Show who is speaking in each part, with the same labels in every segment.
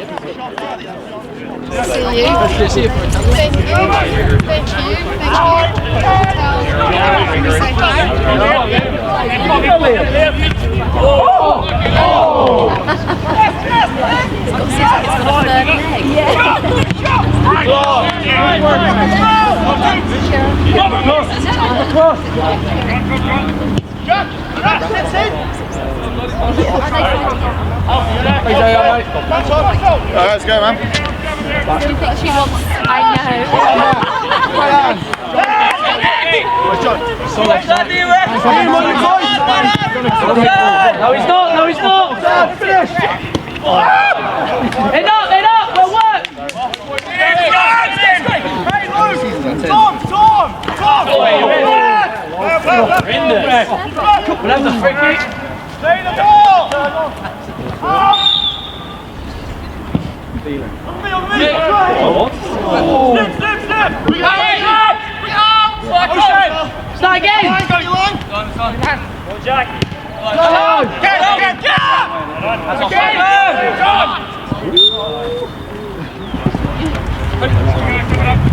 Speaker 1: See you. Thank you. Thank you. Thank you. Say hi. It's got a third leg. Yeah.
Speaker 2: Let's go, man.
Speaker 1: Do you think she wants? I know.
Speaker 3: No, he's not. No, he's not. Finish. Head up. We'll work. Tom. We'll have the free kick. Stay the ball. Start again! Go, Jack! Get!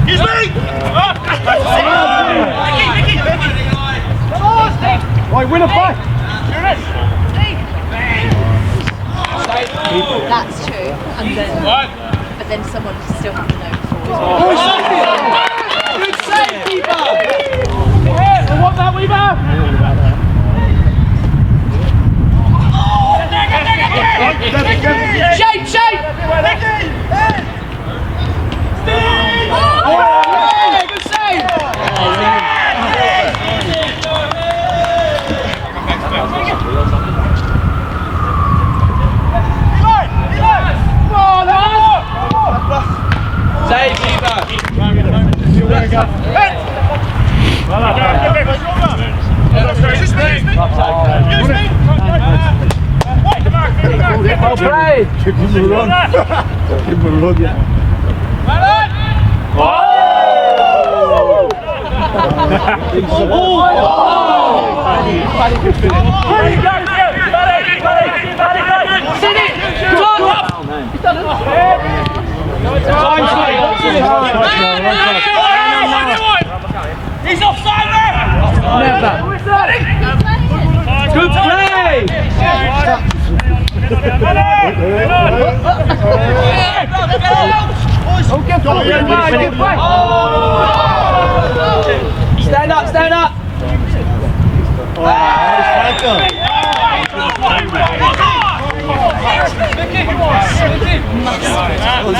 Speaker 3: He's me!
Speaker 2: Right, win a fight!
Speaker 1: That's true. And then, but then someone still has to know before.
Speaker 3: Good save, keeper! I want that, Weaver! Shape! Good save! Save, keeper! Well played!
Speaker 2: Give him a run, yeah.
Speaker 3: Sit it! He's offside there! Never! Good play! Stand up!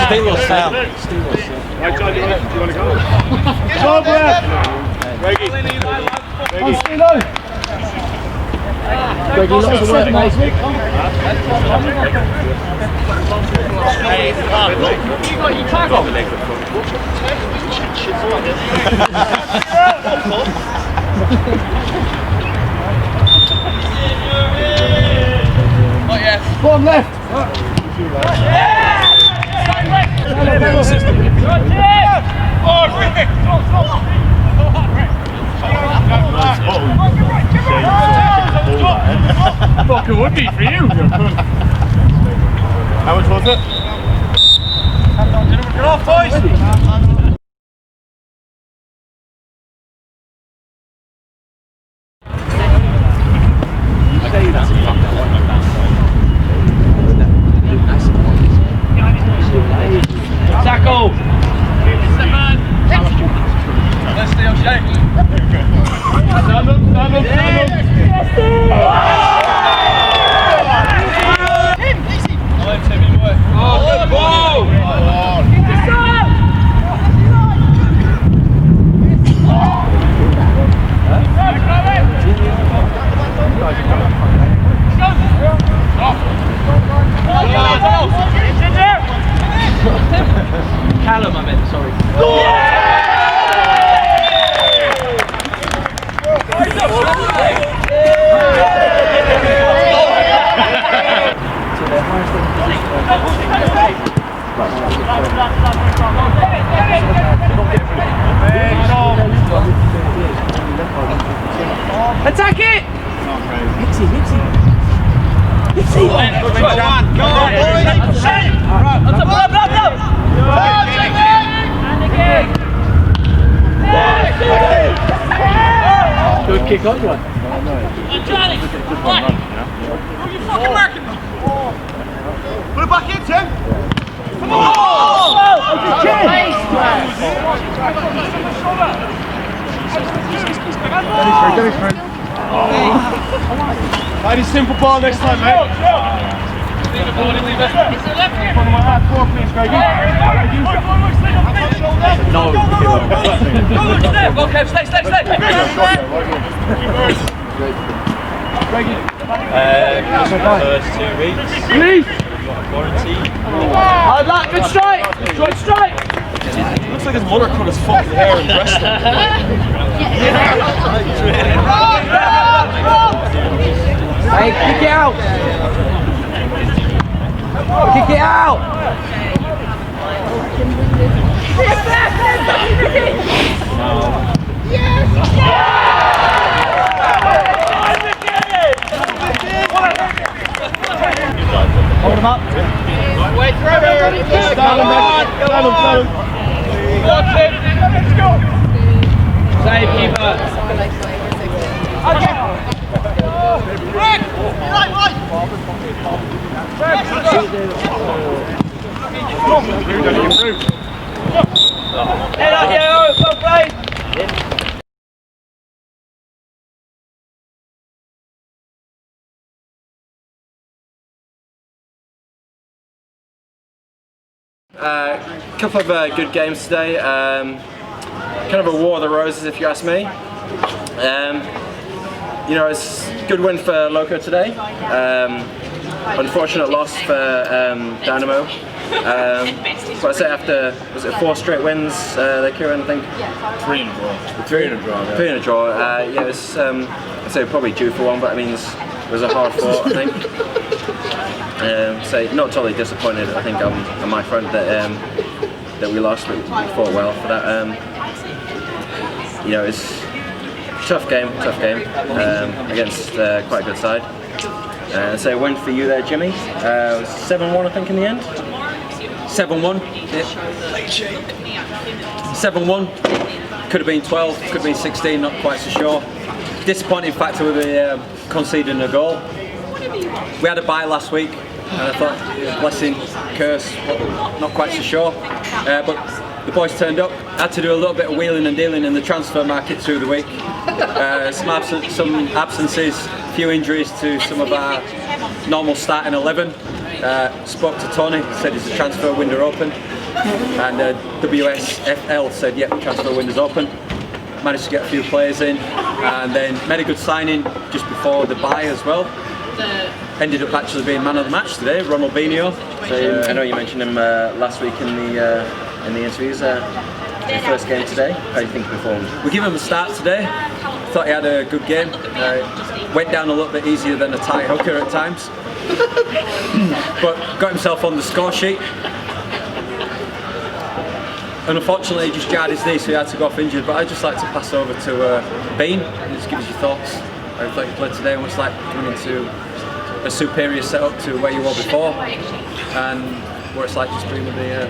Speaker 3: Steelo's foul.
Speaker 2: Right, John, do you want to go? Go, Brad! Reggie. On Steelo! Reggie, lots of work, mate. You got your tag on?
Speaker 3: Not yet.
Speaker 2: Bottom left!
Speaker 3: Oh, Rick! Fucking would be for you.
Speaker 2: How much was it?
Speaker 3: Get off, boys! Tackle! Let's stay on shape. Stand up. Oh, good ball! Callum, I meant, sorry. Attack it! Hicksy! Go on, boys!
Speaker 4: got you one.
Speaker 3: Adjani! What? Who you fucking marking? Put it back in, Tim! Come on! Oh!
Speaker 2: Denny's free. Paddy, simple ball next time, mate.
Speaker 3: Leave it, boy, leave it.
Speaker 2: One of my hard core, please, Greggy.
Speaker 4: No.
Speaker 3: Okay, stay.
Speaker 2: Greggy.
Speaker 4: First 2 weeks.
Speaker 2: Please.
Speaker 4: Quarantine.
Speaker 3: Hard luck, good strike! Good strike!
Speaker 2: Looks like his mother cut his fucking hair and dressed him.
Speaker 5: Hey, kick it out! Kick it out!
Speaker 4: Hold him up.
Speaker 3: Way through here!
Speaker 2: Stand him.
Speaker 3: Let's go!
Speaker 4: Save keeper.
Speaker 3: Right!
Speaker 4: Head up, yeah, go play.
Speaker 5: Couple of good games today. Kind of a war of the roses, if you ask me. You know, it's a good win for LOKO today. Unfortunate loss for Dynamo. But I say after, was it 4 straight wins, Ciaran, I think?
Speaker 2: 3 in a draw.
Speaker 5: 3 in a draw. Yeah. 3 in a draw. Yeah, it was, I'd say probably due for one, but I mean, it was a hard fought, I think. So not totally disappointed, I think, on my front that that we lost, but we fought well for that. You know, it's tough game against quite a good side. So a win for you there, Jimmy. 7-1, I think, in the end.
Speaker 4: 7-1. 7-1. Could have been 12, could have been 16, not quite so sure. Disappointing factor with the conceding a goal. We had a bye last week, and I thought, blessing, curse, not quite so sure. But the boys turned up. Had to do a little bit of wheeling and dealing in the transfer market through the week. Some absences, a few injuries to some of our normal starting 11. Spoke to Tony, said it's a transfer window open, and WSFL said, yep, transfer window's open. Managed to get a few players in, and then made a good signing just before the bye as well. Ended up actually being man of the match today, Ronaldinho.
Speaker 5: So I know you mentioned him last week in the interviews. His first game today. How do you think he performed?
Speaker 4: We give him a start today. Thought he had a good game. Went down a little bit easier than a tight hooker at times, but got himself on the score sheet. And unfortunately, he just jarred his knee, so he had to go off injured. But I'd just like to pass over to Bean and just give us your thoughts. How you thought you played today, and what's like coming into a superior setup to where you were before, and what it's like just being with the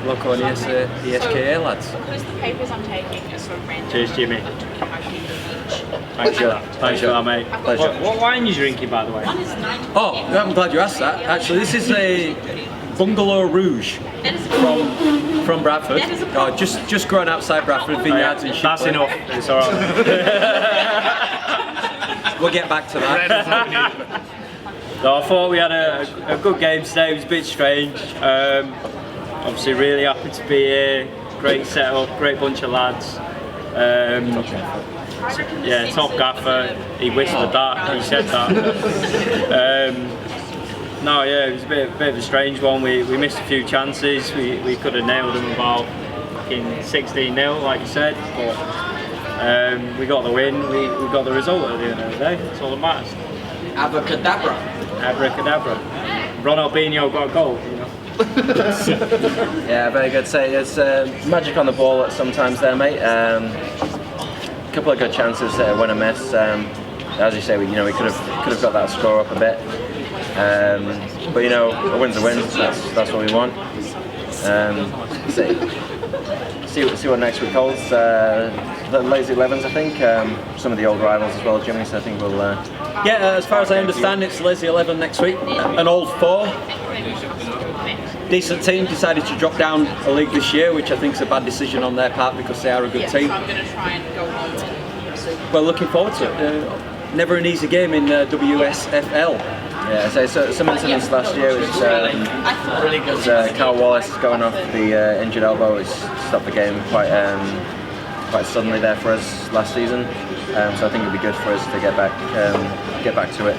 Speaker 4: LOKO&ESKA lads.
Speaker 1: Because the papers I'm taking are so random.
Speaker 6: Cheers, Jimmy. Thanks for that. Thanks for that, mate.
Speaker 5: Pleasure.
Speaker 6: What wine are you drinking, by the way?
Speaker 4: Oh, I'm glad you asked that. Actually, this is a Bungalow Rouge from Bradford. Oh, just growing outside Bradford, vineyards and shit.
Speaker 6: That's enough. It's alright.
Speaker 4: We'll get back to that.
Speaker 6: So I thought we had a good game today. It was a bit strange. Obviously, really happy to be here. Great setup, great bunch of lads. Yeah, top gaffer. He whispered that. He said that. No, yeah, it was a bit of a strange one. We missed a few chances. We could have nailed them about 16-0, like you said. But we got the win. We got the result at the end of the day. That's all that matters.
Speaker 5: Abracadabra.
Speaker 6: Abracadabra. Ronaldinho got a goal, you know.
Speaker 5: Yeah, very good. Say it's magic on the ball sometimes there, mate. A couple of good chances win and miss. As you say, we could have got that score up a bit. But a win's a win. That's what we want. See see what next week holds. The Lazy 11s, I think. Some of the old rivals as well, Jimmy. So I think we'll.
Speaker 4: Yeah, as far as I understand, it's Lazy 11 next week. An old four. Decent team decided to drop down a league this year, which I think is a bad decision on their part because they are a good team. Well, looking forward to it. Never an easy game in WSFL.
Speaker 5: Yeah, so some incidents last year was Carl Wallace going off the injured elbow, which stopped the game quite suddenly there for us last season. So I think it'd be good for us to get back to it,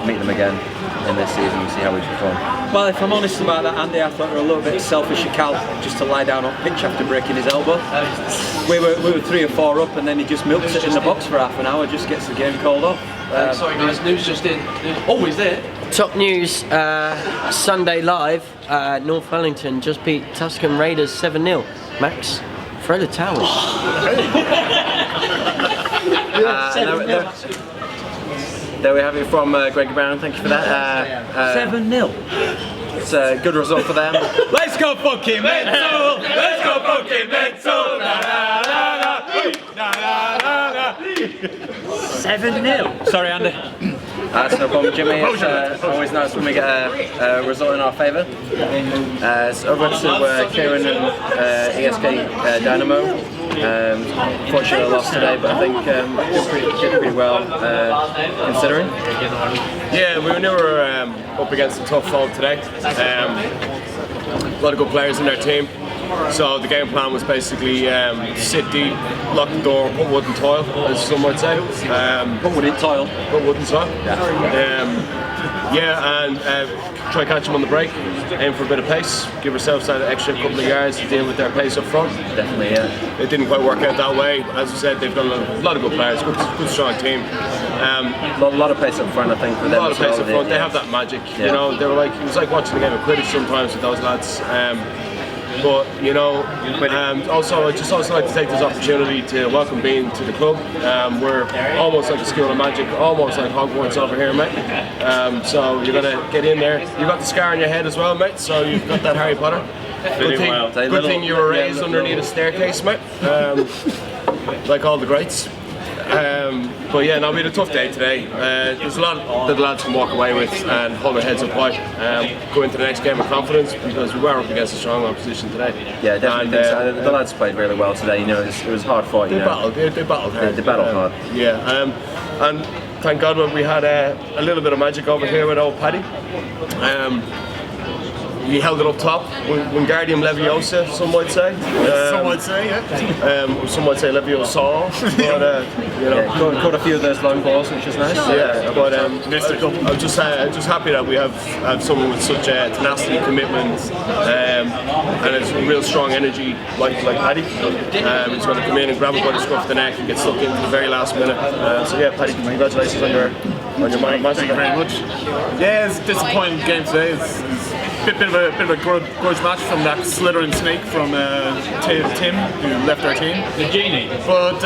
Speaker 5: meet them again in this season and see how we perform.
Speaker 4: Well, if I'm honest about that, Andy, I thought we were a little bit selfish of Cal just to lie down on pitch after breaking his elbow. We were 3 or 4 up, and then he just milks it in the box for half an hour, just gets the game called off.
Speaker 7: Sorry guys, news just in. Always there. Top news, Sunday live, North Wellington just beat Tuscan Raiders 7-0. Max, throw the towel.
Speaker 5: There we have it from Greg Brown, thank you for that.
Speaker 4: 7-0.
Speaker 5: It's a good result for them.
Speaker 3: Let's go fucking mental! Let's go fucking mental!
Speaker 4: 7-0. Sorry, Andy.
Speaker 5: That's no problem, Jimmy. It's always nice when we get a result in our favour. So over to Ciaran and ESK Dynamo. Fortunately, I lost today, but I think did pretty well considering.
Speaker 2: Yeah, we were up against a tough foe today. A lot of good players in their team. So the game plan was basically sit deep, lock the door, put wood and toil, as some might say.
Speaker 4: Put wood in toil.
Speaker 2: Put wood and toil. And try catch them on the break, aim for a bit of pace, give ourselves that extra couple of yards to deal with their pace up front.
Speaker 5: Definitely, yeah.
Speaker 2: It didn't quite work out that way. As I said, they've got a lot of good players, good strong team.
Speaker 5: A lot of pace up front, I think, for them.
Speaker 2: A lot of pace up front. They have that magic.
Speaker 5: Yeah.
Speaker 2: You know, they were like, it was like watching a game of Quidditch sometimes with those lads. But you know, also I'd just also like to take this opportunity to welcome Bean to the club. We're almost like a school of magic, almost like Hogwarts over here, mate. So you're gonna get in there. You've got the scar on your head as well, mate. So you've got that Harry Potter. Good thing you were raised underneath a staircase, mate. Like all the greats. But yeah, no, we had a tough day today. There's a lot that the lads can walk away with and hold their heads up high. Go into the next game with confidence because we were up against a strong opposition today.
Speaker 5: Yeah, definitely. The lads played really well today. You know, it was hard fought.
Speaker 2: They battled hard.
Speaker 5: They battled hard.
Speaker 2: Yeah, and thank God we had a little bit of magic over here with old Paddy. He held it up top, Wingardium Leviosa, some might say.
Speaker 3: Some might say, yeah.
Speaker 2: Some might say Leviosa, but you know,
Speaker 5: caught a few of those long balls, which is nice.
Speaker 2: Yeah, but I'm just happy that we have someone with such tenacity, commitment, and it's real strong energy, like Paddy. He's going to come in and grab it by the scruff of the neck and get stuck in to the very last minute. So yeah, Paddy, congratulations on your match.
Speaker 3: Thank you very much. Yeah, it's a disappointing game today. It's a bit of a grudge match from that slithering snake from Tim, who left our team.
Speaker 6: The genie.
Speaker 3: But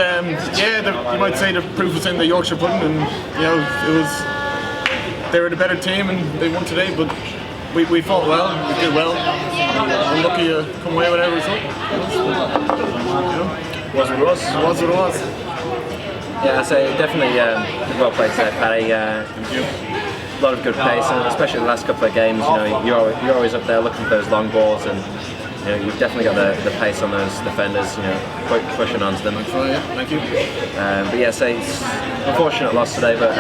Speaker 3: yeah, you might say the proof was in the Yorkshire pudding, and you know they were the better team and they won today. But we fought well, we did well. Unlucky to come away with our result. You know,
Speaker 2: Was what it was.
Speaker 3: was what it was.
Speaker 5: Yeah, so definitely well played today, Paddy. A lot of good pace, and especially the last couple of games. You know, you're always up there looking for those long balls, and you know, you've definitely got the pace on those defenders. You know, pushing onto them.
Speaker 3: Yeah, thank you.
Speaker 5: But yeah, so it's unfortunate loss today, but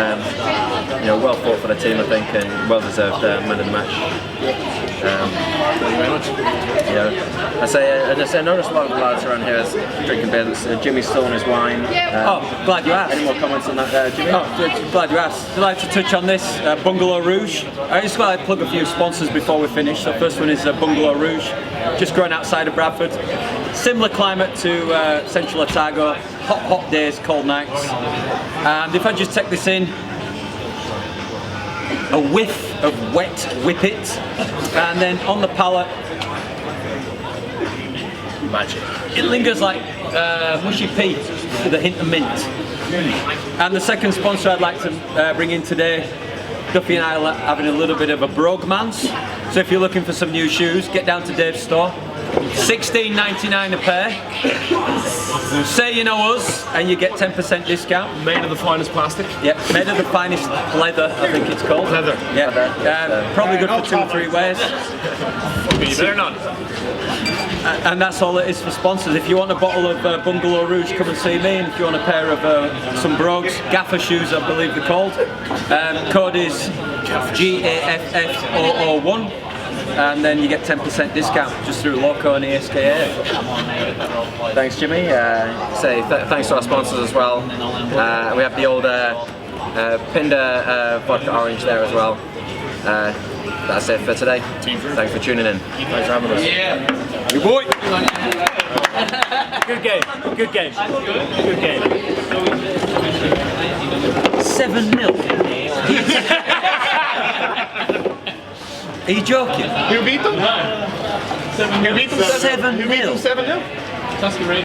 Speaker 5: you know, well fought for the team, I think, and well deserved man of the match.
Speaker 3: Thank you very much.
Speaker 5: You know, I noticed a lot of the lads around here is drinking beer. Jimmy's still on his wine.
Speaker 4: Glad you asked.
Speaker 5: Any more comments on that, Jimmy?
Speaker 4: Glad you asked. I'd like to touch on this Bungalow Rouge. I just want to plug a few sponsors before we finish. The first one is Bungalow Rouge, just growing outside of Bradford. Similar climate to Central Otago. Hot days, cold nights. And if I just take this in, a whiff of wet whippet, and then on the palate,
Speaker 2: Magic.
Speaker 4: it lingers like mushy pea with a hint of mint. And the second sponsor I'd like to bring in today, Duffy and I are having a little bit of a brogmance. So if you're looking for some new shoes, get down to Dave's store. $16.99 a pair. Say you know us and you get 10% discount.
Speaker 2: Made of the finest plastic.
Speaker 4: Yep, made of the finest leather, I think it's called.
Speaker 2: Leather.
Speaker 4: Yeah, probably good for 2 or 3 wears.
Speaker 2: They're not.
Speaker 4: And that's all it is for sponsors. If you want a bottle of Bungalow Rouge, come and see me. And if you want a pair of some brogues, gaffer shoes, I believe they're called. Code is GAFF001. And then you get 10% discount just through LOKO&ESKA.
Speaker 5: Thanks, Jimmy. Thanks to our sponsors as well. We have the old Pinder vodka orange there as well. That's it for today. Thanks for tuning in.
Speaker 2: Thanks for having us.
Speaker 6: Yeah.
Speaker 2: Good boy.
Speaker 6: Good game. Good game. Good game.
Speaker 4: 7-0. Are you joking?
Speaker 3: Who beat them?
Speaker 6: No.
Speaker 3: 7-0.
Speaker 4: 7-0.
Speaker 3: 7-0.